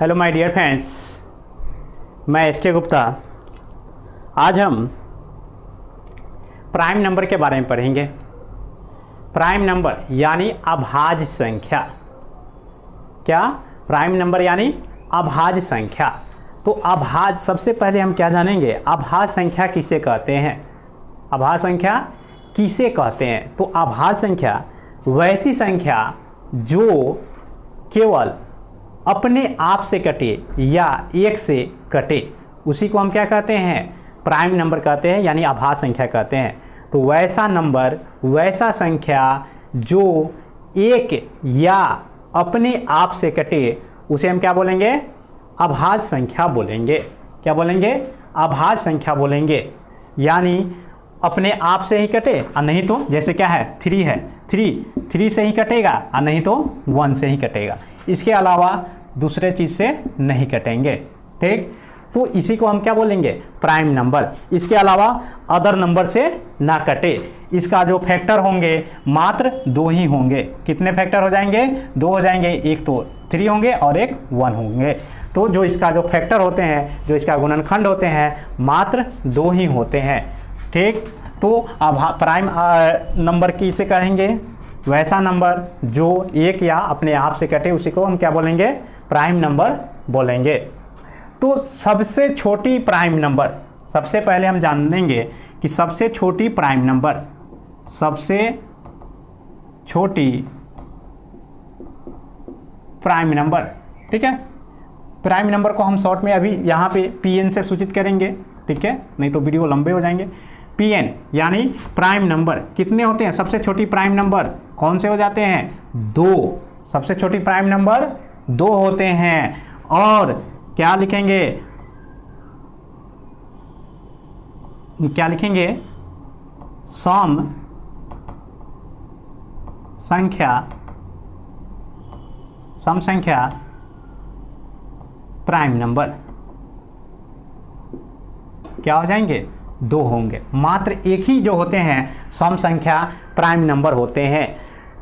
Hello my dear friends, मैं S के गुप्ता। आज हम प्राइम नंबर के बारे में पढ़ेंगे। प्राइम नंबर यानी अभाज्य संख्या। क्या? प्राइम नंबर यानी अभाज्य संख्या। तो अभाज्य, सबसे पहले हम क्या जानेंगे, अभाज्य संख्या किसे कहते हैं। अभाज्य संख्या किसे कहते हैं? तो अभाज्य संख्या वैसी संख्या जो केवल अपने आप से कटे या एक से कटे, उसी को हम क्या कहते हैं, प्राइम नंबर कहते हैं, यानी अभाज्य संख्या कहते हैं। तो वैसा नंबर, वैसा संख्या जो एक या अपने आप से कटे, उसे हम क्या बोलेंगे, अभाज्य संख्या बोलेंगे। क्या बोलेंगे? अभाज्य संख्या बोलेंगे। यानी अपने आप से ही कटे और नहीं तो जैसे क्या है, 3 है, 3 से ही कटेगा और नहीं तो 1 से ही कटेगा। इसके अलावा दूसरे चीज़ से नहीं कटेंगे। ठीक, तो इसी को हम क्या बोलेंगे, प्राइम नंबर। इसके अलावा अदर नंबर से ना कटे। इसका जो फैक्टर होंगे मात्र 2 ही होंगे। कितने फैक्टर हो जाएंगे? 2 हो जाएंगे। एक तो 3 होंगे और एक 1 होंगे। तो जो इसका जो फैक्टर होते हैं, जो इसका गुणनखंड होते हैं, मात्र 2 ही होते हैं। ठीक, तो अब प्राइम नंबर किसे कहेंगे, वैसा नंबर जो एक या अपने आप से कटे, उसी को हम क्या बोलेंगे, प्राइम नंबर बोलेंगे। तो सबसे छोटी प्राइम नंबर, सबसे पहले हम जान लेंगे कि सबसे छोटी प्राइम नंबर, सबसे छोटी प्राइम नंबर, ठीक है। प्राइम नंबर को हम शॉर्ट में अभी यहाँ पे पीएन से सूचित करेंगे, ठीक है, नहीं तो वीडियो लंबे हो जाएंगे। पीएन यानी प्राइम नंबर कितने होते हैं? सबसे छोटी प्राइम नंबर कौन से हो जाते हैं? 2। सबसे छोटी प्राइम नंबर 2 होते हैं। और क्या लिखेंगे, क्या लिखेंगे, सम संख्या प्राइम नंबर क्या हो जाएंगे? 2 होंगे। मात्र एक ही जो होते हैं सम संख्या प्राइम नंबर होते हैं।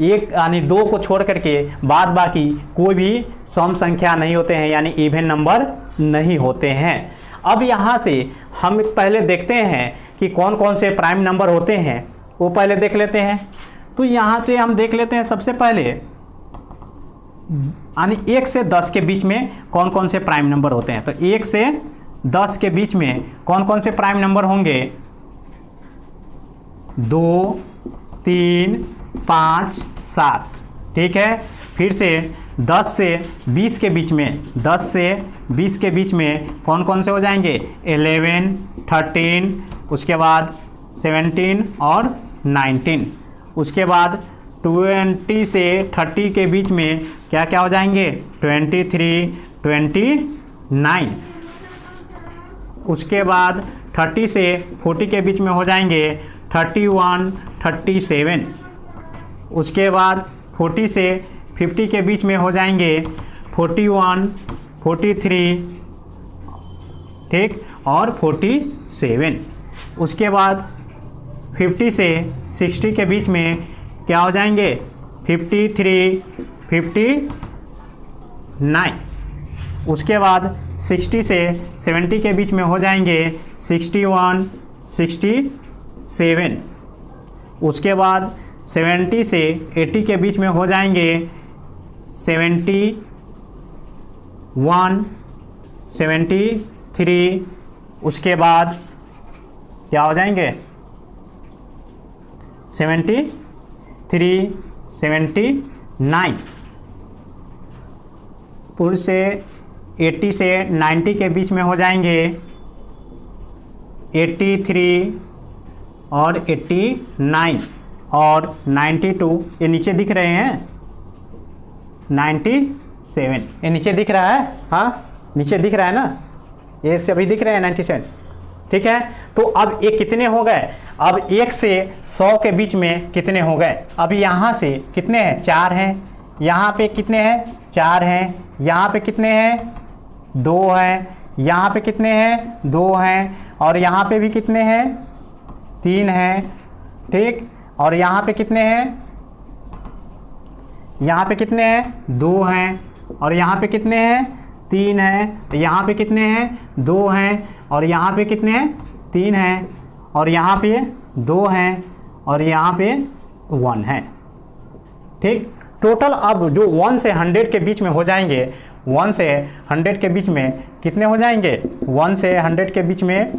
एक यानी 2 को छोड़ करके बाद बाकी कोई भी सम संख्या नहीं होते हैं, यानी इवन नंबर नहीं होते हैं। अब यहाँ से हम पहले देखते हैं कि कौन कौन से प्राइम नंबर होते हैं, वो पहले देख लेते हैं। तो यहाँ से हम देख लेते हैं सबसे पहले, यानी 1 से 10 के बीच में कौन कौन से प्राइम नंबर होते हैं। तो 1 से 10 के बीच में कौन कौन से प्राइम नंबर होंगे? 2, 3, 5, 7। ठीक है। फिर से 10 से 20 के बीच में, 10 से 20 के बीच में कौन कौन से हो जाएंगे? 11, 13, उसके बाद 17 और 19। उसके बाद 20 से 30 के बीच में क्या क्या हो जाएंगे? 23, 29। उसके बाद 30 से 40 के बीच में हो जाएंगे 31, 37। उसके बाद 40 से 50 के बीच में हो जाएंगे 41, 43, ठीक, और 47। उसके बाद 50 से 60 के बीच में क्या हो जाएंगे? 53, 59। उसके बाद 60 से 70 के बीच में हो जाएंगे 61, 67। उसके बाद 70 से 80 के बीच में हो जाएंगे 71, 73। उसके बाद क्या हो जाएंगे? 73, 79। फिर से 80 से 90 के बीच में हो जाएंगे 83 और 89 और 92। ये नीचे दिख रहे हैं 97। ये नीचे दिख रहा है, हाँ नीचे दिख रहा है ना, ये सभी दिख रहे हैं 97। ठीक है। तो अब ये कितने हो गए? अब 1 से 100 के बीच में कितने हो गए? अब यहाँ से कितने हैं? 4 हैं। यहाँ पे कितने हैं? 4 हैं। यहाँ पे कितने हैं? 2 हैं। यहाँ पे कितने हैं? 2 हैं। और यहाँ पे भी कितने हैं? 3 हैं। ठीक, और यहाँ पे कितने हैं? यहाँ पे कितने हैं? 2 हैं। और यहाँ पे कितने हैं? 3 है, यहाँ पे कितने हैं 2 हैं, और यहाँ पे कितने हैं 3 हैं, और यहाँ पे 2 हैं, और यहाँ पे 1 है। ठीक, टोटल अब जो 1 से 100 के बीच में हो जाएंगे, 1 से 100 के बीच में कितने हो जाएंगे, 1 से 100 के बीच में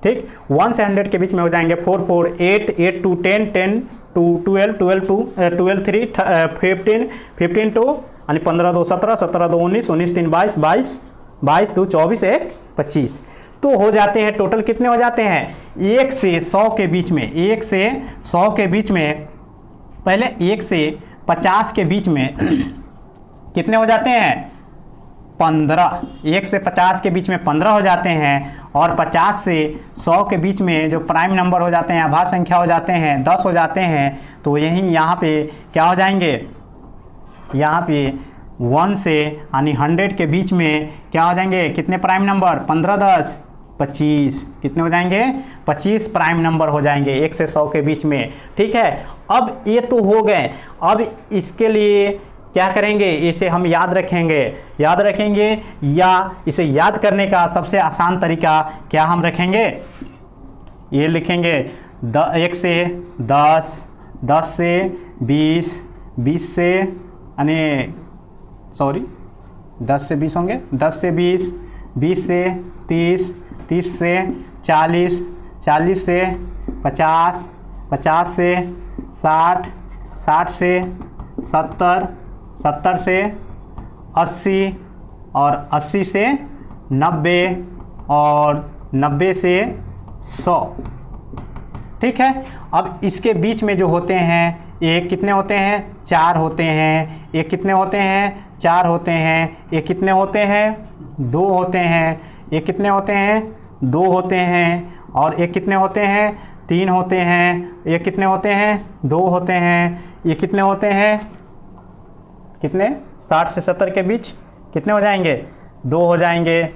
ठीक 1 से 100 के बीच में हो जाएंगे 4 4 8 8 2 10 10 2 12 12 2 12 3 15 15 2 यानी 15 2 17 17 2 19 19 3 22 22 22 2 24 1 25। तो हो जाते हैं टोटल कितने हो जाते हैं 1 से 100 के बीच में, 1 से 100 के बीच में, पहले 1 से 50 के बीच में कितने हो जाते हैं 15। 1 से 50 के बीच में 15 हो जाते हैं, और 50 से 100 के बीच में जो प्राइम नंबर हो जाते हैं, अभाज्य संख्या हो जाते हैं 10 हो जाते हैं। तो यही यहाँ पे क्या हो जाएंगे, यहाँ पे 1 से यानी 100 के बीच में क्या हो जाएंगे, कितने प्राइम नंबर 15 10 25, कितने हो जाएंगे 25 प्राइम नंबर हो जाएंगे 1 से 100 के बीच में। ठीक है, अब ये तो हो गए। अब इसके लिए क्या करेंगे, इसे हम याद रखेंगे या इसे याद करने का सबसे आसान तरीका क्या हम रखेंगे, ये लिखेंगे 1 से 10, 10 से 20, 20 से यानी 10 से 20 होंगे, 10 से 20, 20 से 30, 30 से 40, 40 से 50, 50 से 60, 60 से 70, 70 से 80, और 80 से 90, और 90 से 100। ठीक है, अब इसके बीच में जो होते हैं ये कितने होते हैं 4 होते हैं, ये कितने होते हैं 4 होते हैं, ये कितने होते हैं 2 होते हैं, ये कितने होते हैं 2 होते हैं, और ये कितने होते हैं 3 होते हैं, ये कितने होते हैं 2 होते हैं, ये कितने होते हैं कितने 60 से 70 के बीच कितने हो जाएंगे 2 हो जाएंगे,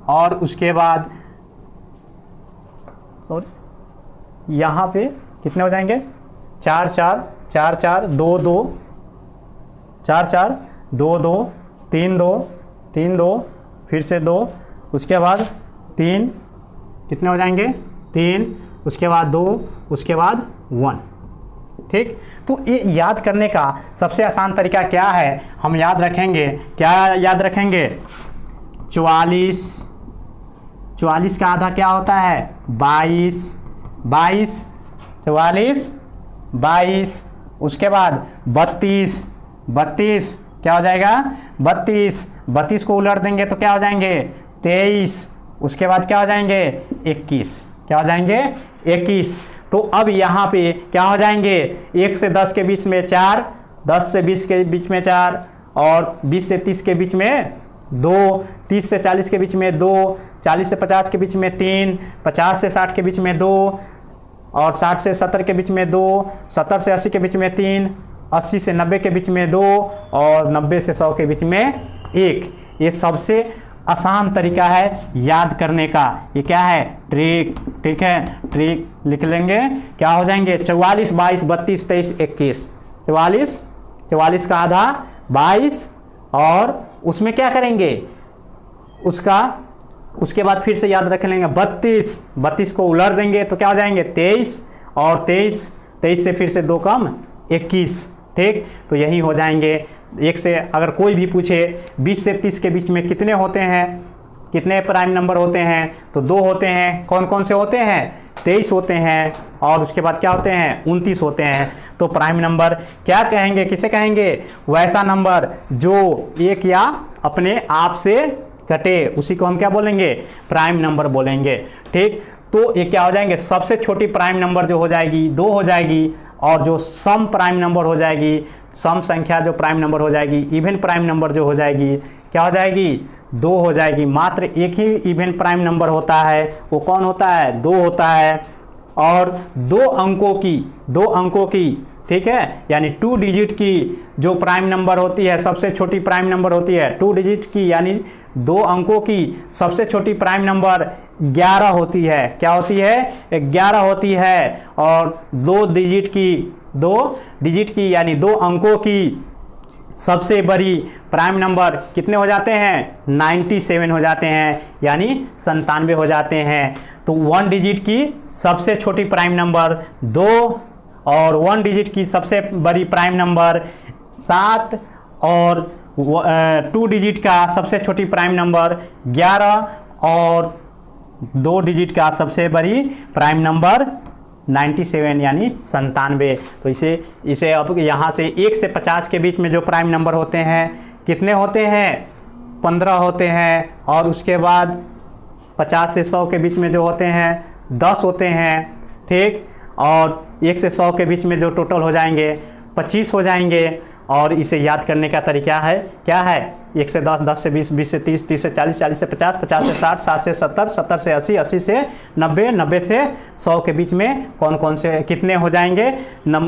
और उसके बाद यहाँ पे कितने हो जाएंगे 4 4 4 4 2 2 4 4 2 2 3 2 3 2 फिर से 2, उसके बाद 3 कितने हो जाएंगे 3, उसके बाद 2, उसके बाद 1। ठीक, तो ये याद करने का सबसे आसान तरीका क्या है, हम याद रखेंगे, क्या याद रखेंगे 44, 44 का आधा क्या होता है 22, 22 44 22, उसके बाद 32, 32 क्या हो जाएगा 32, 32 को उलट देंगे तो क्या हो जाएंगे 23, उसके बाद क्या हो जाएंगे 21, क्या हो जाएंगे 21। तो अब यहाँ पे क्या हो जाएंगे 1 से 10 के बीच में 4, 10 से 20 के बीच में 4, और 20 से 30 के बीच में 2, 30 से 40 के बीच में 2, 40 से 50 के बीच में 3, 50 से 60 के बीच में 2, और 60 से 70 के बीच में 2, 70 से 80 के बीच में 3, 80 से 90 के बीच में 2, और 90 से 100 के बीच में 1। ये सबसे आसान तरीका है याद करने का। ये क्या है ट्रिक। ठीक है, ट्रिक लिख लेंगे, क्या हो जाएंगे 44 22 32 23 21, 44 का आधा 22, और उसमें क्या करेंगे उसके बाद फिर से याद रख लेंगे 32 को उलट देंगे तो क्या हो जाएंगे 23, और 23 से फिर से 2 कम 21। ठीक, तो यही हो जाएंगे। एक से अगर कोई भी पूछे 20 से 30 के बीच में कितने होते हैं, कितने प्राइम नंबर होते हैं, तो 2 होते हैं। कौन कौन से होते हैं 23 होते हैं, और उसके बाद क्या होते हैं 29 होते हैं। तो प्राइम नंबर क्या कहेंगे, किसे कहेंगे, वैसा नंबर जो एक या अपने आप से कटे, उसी को हम क्या बोलेंगे प्राइम नंबर बोलेंगे। ठीक, तो ये क्या हो जाएंगे, सबसे छोटी प्राइम नंबर जो हो जाएगी 2 हो जाएगी, और जो सम प्राइम नंबर हो जाएगी, सम संख्या जो प्राइम नंबर हो जाएगी, इवन प्राइम नंबर जो हो जाएगी क्या हो जाएगी 2 हो जाएगी। मात्र एक ही इवन प्राइम नंबर होता है, वो कौन होता है 2 होता है, और 2 अंकों की ठीक है, यानी 2 डिजिट की जो प्राइम नंबर होती है, सबसे छोटी प्राइम नंबर होती है 2 डिजिट की, यानी 2 अंकों की सबसे छोटी प्राइम नंबर 11 होती है। क्या होती है 11 होती है, और 2 डिजिट की 2 डिजिट की यानी 2 अंकों की सबसे बड़ी प्राइम नंबर कितने हो जाते हैं? 97 हो जाते हैं, यानी 97 हो जाते हैं। तो 1 डिजिट की सबसे छोटी प्राइम नंबर 2 और 1 डिजिट की सबसे बड़ी प्राइम नंबर 7 और 2 डिजिट का सबसे छोटी प्राइम नंबर 11 और 2 डिजिट का सबसे बड़ी प्राइम नंबर 97 यानी 97। तो इसे अब यहाँ से 1 से 50 के बीच में जो प्राइम नंबर होते हैं कितने होते हैं? 15 होते हैं। और उसके बाद 50 से 100 के बीच में जो होते हैं 10 होते हैं, ठीक। और 1 से 100 के बीच में जो टोटल हो जाएंगे 25 हो जाएंगे। और इसे याद करने का तरीका है क्या है? 1 से 10, 10 से 20, 20 से 30, 30 से 40, 40 से 50, 50 से 60, 60 से 70, 70 से 80, 80 से 90, 90 से 100 के बीच में कौन कौन से कितने हो जाएंगे नंबर